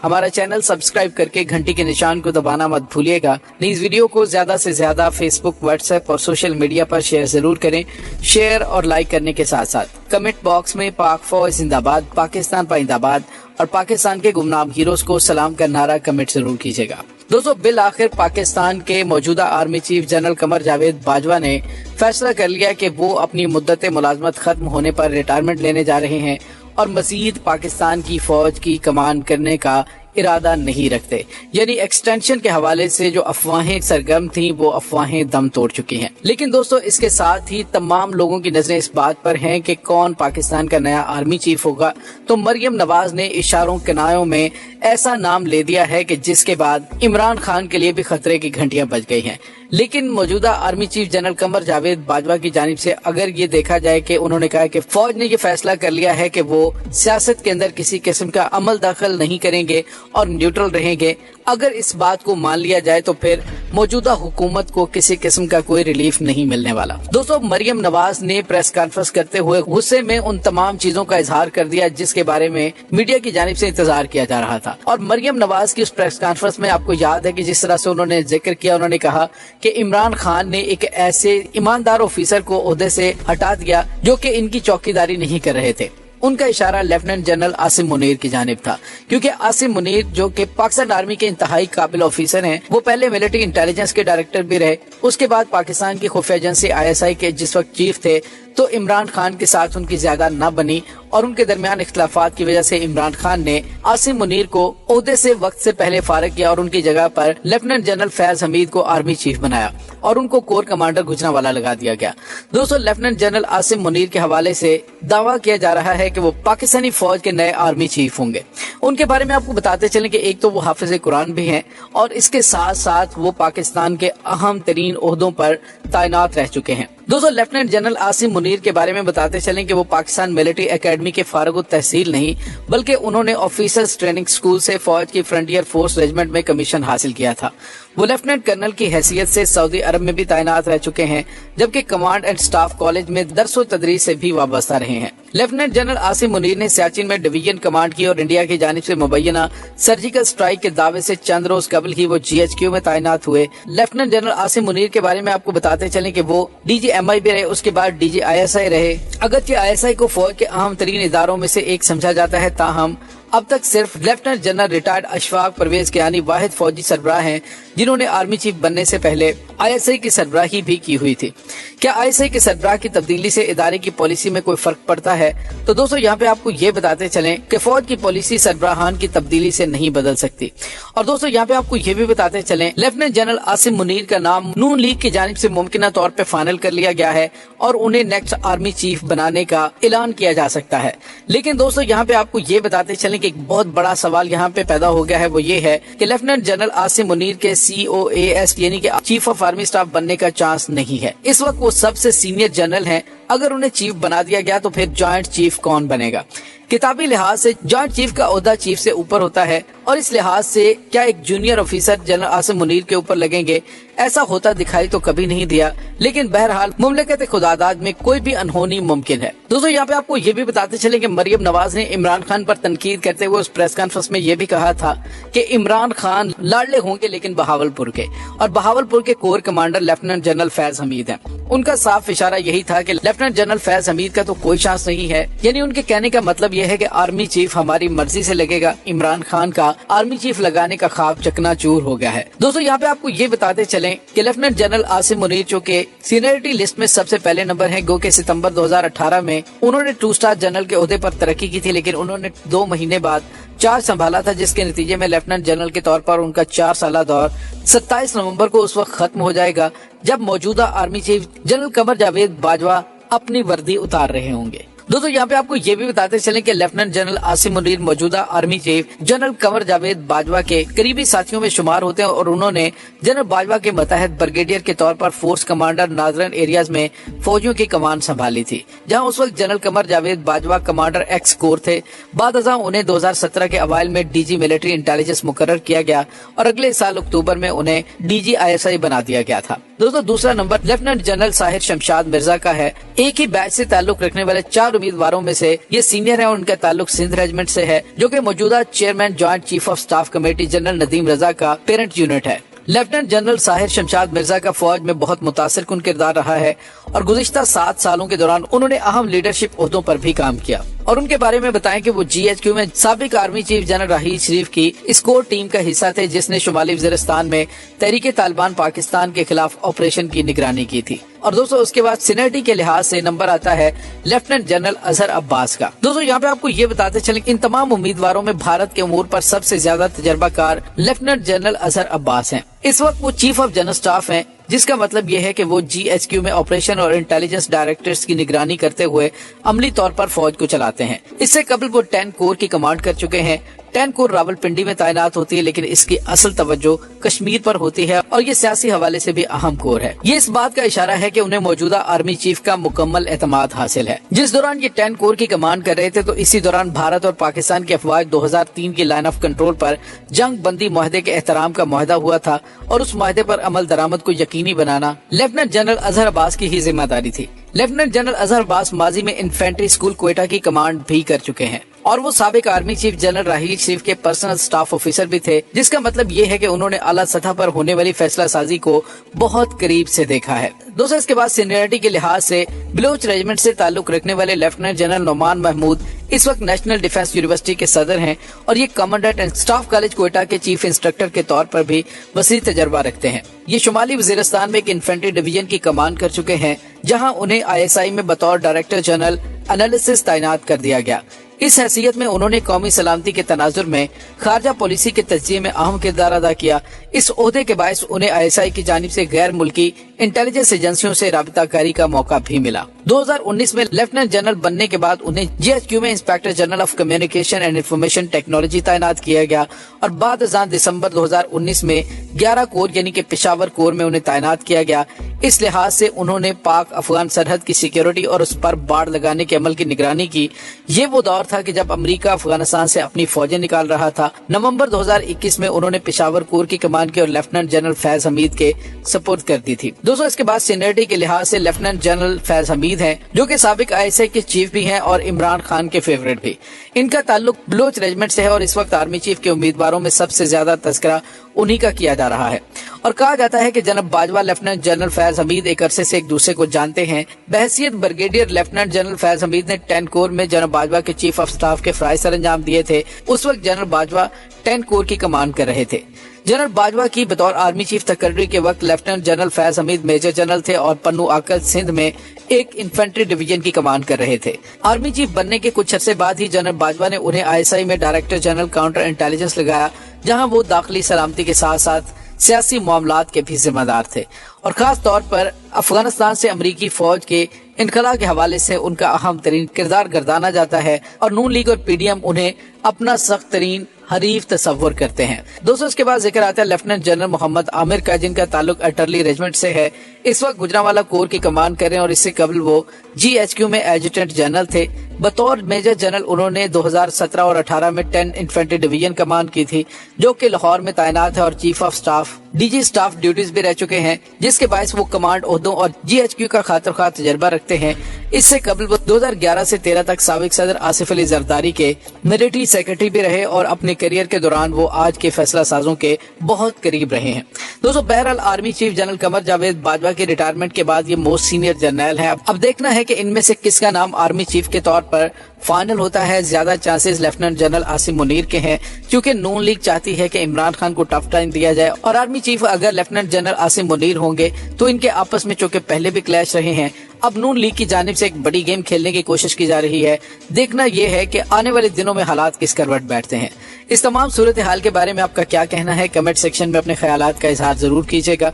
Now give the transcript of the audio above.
हमारा channel subscribe करके घंटी के निशान को दबाना मत भूलिएगा। इस वीडियो को ज्यादा से ज्यादा फेसबुक, व्हाट्सएप और सोशल मीडिया पर शेयर जरूर करें। शेयर और लाइक करने के साथ साथ कमेंट बॉक्स में पाक फौज जिंदाबाद, पाकिस्तान पाइंदाबाद और पाकिस्तान के गुमनाम हीरोज को सलाम का नारा कमेंट जरूर कीजिएगा। दोस्तों, बिल आखिर पाकिस्तान के मौजूदा army chief general Qamar Javed Bajwa ने फैसला कर लिया कि वो अपनी मुद्दत मुलाजमत खत्म होने पर रिटायरमेंट लेने जा रहे हैं और मजीद पाकिस्तान की फौज की कमान करने का इरादा नहीं रखते। यानी एक्सटेंशन के हवाले से जो अफवाहें सरगर्म थीं वो अफवाहें दम तोड़ चुकी हैं। लेकिन दोस्तों, इसके साथ ही तमाम लोगों की नजरें इस बात पर हैं कि कौन पाकिस्तान का नया आर्मी चीफ होगा। तो मरियम नवाज ने इशारों किनारों में ऐसा नाम ले दिया है कि जिसके बाद इमरान खान के लिए भी खतरे की घंटियां बज गई हैं। लेकिन मौजूदा army chief general Qamar Javed Bajwa की जानिब से अगर ये देखा जाए कि उन्होंने कहा कि फौज ने ये फैसला कर लिया है कि वो सियासत के अंदर किसी किस्म का अमल दखल नहीं करेंगे और न्यूट्रल रहेंगे, अगर इस बात को मान लिया जाए तो फिर मौजूदा हुकूमत को किसी किस्म का कोई रिलीफ नहीं मिलने वाला। दोस्तों, मरियम नवाज ने प्रेस कॉन्फ्रेंस करते हुए गुस्से में उन तमाम चीजों का इजहार कर दिया जिसके बारे में मीडिया की जानिब से इंतजार किया जा रहा था। और मरियम नवाज की उस प्रेस कॉन्फ्रेंस में आपको याद है कि जिस तरह से उन्होंने जिक्र किया, उन्होंने कहा कि इमरान खान ने एक ऐसे ईमानदार ऑफिसर को ओहदे से हटा दिया जो कि इनकी चौकीदारी नहीं कर रहे थे। उनका इशारा लेफ्टिनेंट जनरल आसिम मुनीर की जानिब था, क्योंकि आसिम मुनीर जो कि पाकिस्तान आर्मी के इंतहाई काबिल ऑफिसर हैं, वो पहले मिलिट्री इंटेलिजेंस के डायरेक्टर भी रहे, उसके बाद पाकिस्तान की खुफिया एजेंसी ISI के जिस वक्त चीफ थे, तो इमरान खान के साथ उनकी ज्यादा न बनी और उनके दरमियान इख्तलाफात की वजह से इमरान खान ने आसिम मुनीर को ओहदे से वक्त से पहले फारिग किया और उनकी जगह पर लेफ्टिनेंट जनरल फैज हमीद को आर्मी चीफ बनाया और उनको कोर कमांडर गुजरांवाला लगा दिया गया। दोस्तों, लेफ्टिनेंट जनरल आसिम मुनीर के हवाले से दावा किया जा रहा है कि वो पाकिस्तानी फौज के नए आर्मी चीफ होंगे। उनके बारे में आपको बताते चलें कि एक तो वो हाफिज कुरान भी हैं और इसके साथ साथ वो पाकिस्तान के अहम तरीन ओहदों पर तैनात रह चुके हैं। दोस्तों, लेफ्टिनेंट जनरल आसिम मुनीर के बारे में बताते चलें कि वो पाकिस्तान मिलिट्री एकेडमी के फारगुत तहसील नहीं बल्कि उन्होंने ऑफिसर्स ट्रेनिंग स्कूल से फौज की फ्रंटियर फोर्स रेजिमेंट में कमीशन हासिल किया था। वो लेफ्टिनेंट कर्नल की हैसियत से सऊदी अरब में भी तैनात रह चुके हैं, जबकि कमांड एंड स्टाफ कॉलेज में दरसो तदरीस से भी वाबस्ता रहे हैं। लेफ्टिनेंट जनरल आसिम मुनीर ने सियाचिन में डिवीजन कमांड की और इंडिया की जानिब से मुबैना सर्जिकल स्ट्राइक के दावे से चंद रोज कबल ही वो GHQ में तैनात हुए। लेफ्टिनेंट जनरल आसिम मुनीर के बारे में आपको बताते चलें कि वो DG-MI भी रहे, उसके बाद DG-ISI रहे। अगरचे ISI को फौज के अहम तरीन इदारों में से एक समझा जाता है, ताहम अब तक सिर्फ lieutenant general retired Ashfaq Pervez Kayani वाहिद फौजी सरबराह हैं जिन्होंने आर्मी चीफ बनने से पहले ISI की सरबराही भी की हुई थी। क्या ISI के सरबराह की तब्दीली से इदारे की पॉलिसी में कोई फर्क पड़ता है? तो दोस्तों, यहाँ पे आपको ये बताते चलें कि फौज की पॉलिसी सरबराहान की तब्दीली से नहीं बदल सकती। और दोस्तों, यहाँ पे आपको ये भी बताते चलें लेफ्टिनेंट जनरल आसिम मुनीर का नाम नून लीग की जानिब से मुमकिना तौर पर फाइनल कर लिया गया है और उन्हें नेक्स्ट आर्मी चीफ बनाने का ऐलान किया जा सकता है। लेकिन दोस्तों, यहाँ पे आपको ये बताते चलें कि एक बहुत बड़ा सवाल यहाँ पे पैदा हो गया है, वो ये है कि लेफ्टिनेंट जनरल आसिम मुनीर के COAS यानी कि चीफ ऑफ आर्मी स्टाफ बनने का चांस नहीं है। इस वक्त वो सबसे सीनियर जनरल हैं। अगर उन्हें चीफ बना दिया गया तो फिर जॉइंट चीफ कौन बनेगा? किताबी लिहाज से जॉइंट चीफ का ओहदा चीफ से ऊपर होता है और इस लिहाज से क्या एक junior officer general Asim Munir के ऊपर लगेंगे? ऐसा होता दिखाई तो कभी नहीं दिया, लेकिन बहरहाल मुमलकत खुदादाद में कोई भी अनहोनी मुमकिन है। दोस्तों, यहाँ पे आपको ये भी बताते चले कि मरियम नवाज ने इमरान खान पर तनकीद करते हुए उस प्रेस कॉन्फ्रेंस में ये भी कहा था कि इमरान खान लाडले होंगे लेकिन बहावलपुर के, और बहावलपुर के core commander lieutenant general Faiz Hamid हैं। उनका साफ इशारा यही था कि लेफ्टिनेंट जनरल फैज हमीद का तो कोई चांस नहीं है। यानी उनके कहने का मतलब यह है कि आर्मी चीफ हमारी मर्जी से लगेगा। इमरान खान का आर्मी चीफ लगाने का ख्वाब चकनाचूर हो गया है। दोस्तों, यहाँ पे आपको ये बताते चलें कि लेफ्टिनेंट जनरल आसिम मुनीर जो के सीनियरिटी लिस्ट में सबसे पहले नंबर है, गो के सितंबर 2018 में उन्होंने 2 स्टार जनरल के ओहदे पर तरक्की की थी, लेकिन उन्होंने 2 महीने बाद चार्ज संभाला था, जिसके नतीजे में लेफ्टिनेंट जनरल के तौर पर उनका 4 साला दौर 27 नवंबर को उस वक्त खत्म हो जाएगा जब मौजूदा army chief general Qamar Javed Bajwa अपनी वर्दी उतार रहे होंगे। दोस्तों, यहाँ पे आपको ये भी बताते चलें कि लेफ्टिनेंट जनरल आसिम मुनीर मौजूदा army chief general Qamar Javed Bajwa के करीबी साथियों में शुमार होते हैं और उन्होंने जनरल बाजवा के मतहत ब्रिगेडियर के तौर पर फोर्स कमांडर नादरन एरियाज में फौजियों की कमान संभाली थी, जहां उस वक्त general Qamar Javed Bajwa commander X corps थे। बाद उन्हें 2017 के अवाइल में DG मिलिट्री इंटेलिजेंस मुकर्रर किया गया और अगले साल अक्टूबर में उन्हें DG ISI बना दिया गया था। दोस्तों दूसरा number lieutenant general Sahir Shamshad Mirza का है। एक ही बैच से ताल्लुक रखने वाले 4 उम्मीदवारों में से ये सीनियर है और उनका ताल्लुक सिंध रेजिमेंट से है, जो कि मौजूदा chairman joint chief of staff committee general Nadeem Raza का पेरेंट यूनिट है। लेफ्टिनेंट जनरल साहिर शमशाद मिर्जा का फौज में बहुत मुतासिरकुन किरदार रहा है और गुज़िश्ता 7 सालों के दौरान उन्होंने अहम लीडरशिप ओहदों पर भी काम किया। और उनके बारे में बताएं कि वो GHQ में साबिक आर्मी चीफ जनरल राहील शरीफ की स्कोर टीम का हिस्सा थे, जिसने शुमाली वज़ीरिस्तान में तहरीके तालिबान पाकिस्तान के खिलाफ ऑपरेशन की निगरानी की थी। और दोस्तों उसके बाद सीनियरिटी के लिहाज से नंबर आता है लेफ्टिनेंट जनरल अजहर अब्बास का। दोस्तों यहाँ पे आपको ये बताते चलें, इन तमाम उम्मीदवारों में भारत के उमूर पर सबसे ज्यादा तजर्बाकार लेफ्टिनेंट जनरल अजहर अब्बास हैं। इस वक्त वो चीफ ऑफ जनरल स्टाफ हैं, जिसका मतलब ये है कि वो GHQ में ऑपरेशन और इंटेलिजेंस डायरेक्टर्स की निगरानी करते हुए अमली तौर पर फौज को चलाते हैं। इससे कबल वो 10 कोर की कमांड कर चुके हैं। 10 कोर रावलपिंडी में तैनात होती है, लेकिन इसकी असल तवज्जो कश्मीर पर होती है और ये सियासी हवाले से भी अहम कोर है। ये इस बात का इशारा है कि उन्हें मौजूदा आर्मी चीफ का मुकम्मल एतमाद हासिल है। जिस दौरान ये 10 कोर की कमांड कर रहे थे, तो इसी दौरान भारत और पाकिस्तान की अफवाज 2003 की लाइन ऑफ कंट्रोल पर जंग बंदी मुआहदे के एहतराम का मुआहदा हुआ था और उस मुआहदे पर अमल दरामद को यकीनी बनाना लेफ्टिनेंट जनरल अजहर अब्बास की ही जिम्मेदारी थी। लेफ्टिनेंट जनरल अजहर अब्बास माजी में इन्फेंट्री स्कूल क्वेटा की कमांड भी कर चुके हैं और वो साबिक आर्मी चीफ जनरल राहील शरीफ के पर्सनल स्टाफ ऑफिसर भी थे, जिसका मतलब ये है कि उन्होंने आला सतह पर होने वाली फैसला साजी को बहुत करीब से देखा है। दोस्तों इसके बाद सीनियरिटी के लिहाज से बलोच रेजिमेंट से ताल्लुक रखने वाले लेफ्टिनेंट जनरल नोमान महमूद इस वक्त नेशनल डिफेंस यूनिवर्सिटी के सदर हैं और ये commandant and staff college Quetta के चीफ इंस्ट्रक्टर के तौर पर भी वसी तजर्बा रखते हैं। ये शुमाली वजीरिस्तान में एक इन्फेंट्री डिवीजन की कमान कर चुके हैं, जहां उन्हें ISI में बतौर डायरेक्टर जनरल एनालिसिस तैनात कर दिया गया। इस हैसियत में उन्होंने कौमी सलामती के तनाजुर में खारजा पॉलिसी के तज्जिये में अहम किरदार अदा किया। इस ओहदे के बायस उन्हें ISI की जानिब से गैर मुल्की इंटेलिजेंस एजेंसियों से राबिताकारी का मौका भी मिला। 2019 में लेफ्टिनेंट जनरल बनने के बाद उन्हें GHQ में inspector general of communication and information technology तैनात किया गया और बाद दिसंबर 2019 में 11 कोर यानी कि पेशावर कोर में उन्हें तैनात किया गया। इस लिहाज से उन्होंने पाक अफगान सरहद की सिक्योरिटी और उस पर बाड़ लगाने के अमल की निगरानी की। ये वो दौर था कि जब अमेरिका अफगानिस्तान से अपनी फौजें निकाल रहा था। नवंबर 2021 में उन्होंने पेशावर कोर की कमान की और लेफ्टिनेंट जनरल फैज हमीद के सपोर्ट कर दी थी। दोस्तों इसके बाद सीनियरिटी के लिहाज से लेफ्टिनेंट जनरल फैज हमीद हैं, जो कि साबिक ISI के चीफ भी हैं और इमरान खान के फेवरेट भी। इनका ताल्लुक बलोच रेजिमेंट से है और इस वक्त आर्मी चीफ के उम्मीदवारों में सबसे ज्यादा तस्करा उन्हीं का किया जा रहा है। और कहा जाता है कि जनाब बाजवा लेफ्टिनेंट जनरल फैज हमीद एक अरसे से एक दूसरे को जानते हैं। बहसियत brigadier lieutenant general Faiz Hameed ने 10 कोर में जनाब बाजवा के चीफ ऑफ स्टाफ के फराइज सर अंजाम दिए थे। उस वक्त जनरल बाजवा 10 कोर की कमान कर रहे थे। जनरल बाजवा की बतौर आर्मी चीफ तकर्री के वक्त lieutenant general Faiz Hameed major general थे और पन्नू आकल सिंध में एक इन्फेंट्री डिवीजन की कमान कर रहे थे। आर्मी चीफ बनने के कुछ अरसे बाद ही जनरल बाजवा ने उन्हें ISI में डायरेक्टर जनरल काउंटर इंटेलिजेंस लगाया, जहां वो दाखिली सलामती के साथ साथ सियासी मामलात के भी जिम्मेदार थे और खास तौर पर अफगानिस्तान से अमरीकी फौज के इनखला के हवाले से उनका अहम तरीन किरदार गर्दाना जाता है और नून लीग और PDM उन्हें अपना सख्त तरीन हरीफ तस्वर करते हैं। दोस्तों इसके बाद जिक्र आता है लेफ्टिनेंट जनरल मोहम्मद आमिर का, जिनका ताल्लुक अटरली रेजिमेंट से है। इस वक्त गुजरांवाला कोर की कमान कर रहे हैं और इससे कबल वो GHQ में एडजुटेंट जनरल थे। बतौर मेजर जनरल उन्होंने 2017 और 18 में 10 इन्फेंट्री डिवीजन कमान की थी, जो कि लाहौर में तैनात है और chief of staff DG staff duties भी रह चुके हैं, जिसके बायस वो कमांड ओहदों और GHQ का खातिर खा तजर्बा रखते हैं। इससे कबल वो 2011 से 13 तक साबिक सदर आसिफ अली जरदारी के मिलिट्री सेक्रेटरी भी रहे और अपने करियर के दौरान वो आज के फैसला साजों के बहुत करीब रहे हैं। दोस्तों बहरहाल army chief general Qamar Javed Bajwa के रिटायरमेंट के बाद ये मोस्ट सीनियर जनरल है। अब देखना है कि इनमें से किसका नाम आर्मी चीफ के तौर पर फाइनल होता है। ज्यादा chances lieutenant general Asim Munir के हैं, क्योंकि नून लीग चाहती है कि इमरान खान को टफ टाइम दिया जाए और आर्मी चीफ अगर लेफ्टिनेंट जनरल आसिम मुनीर होंगे तो इनके आपस में चूंकि पहले भी क्लैश रहे हैं, अब नून लीग की जानिब से एक बड़ी गेम खेलने की कोशिश की जा रही है। देखना यह है कि आने वाले दिनों में हालात किस करवट बैठते हैं। इस तमाम सूरत हाल के बारे में आपका क्या कहना है, कमेंट सेक्शन में अपने ख्यालात का इजहार जरूर कीजिएगा।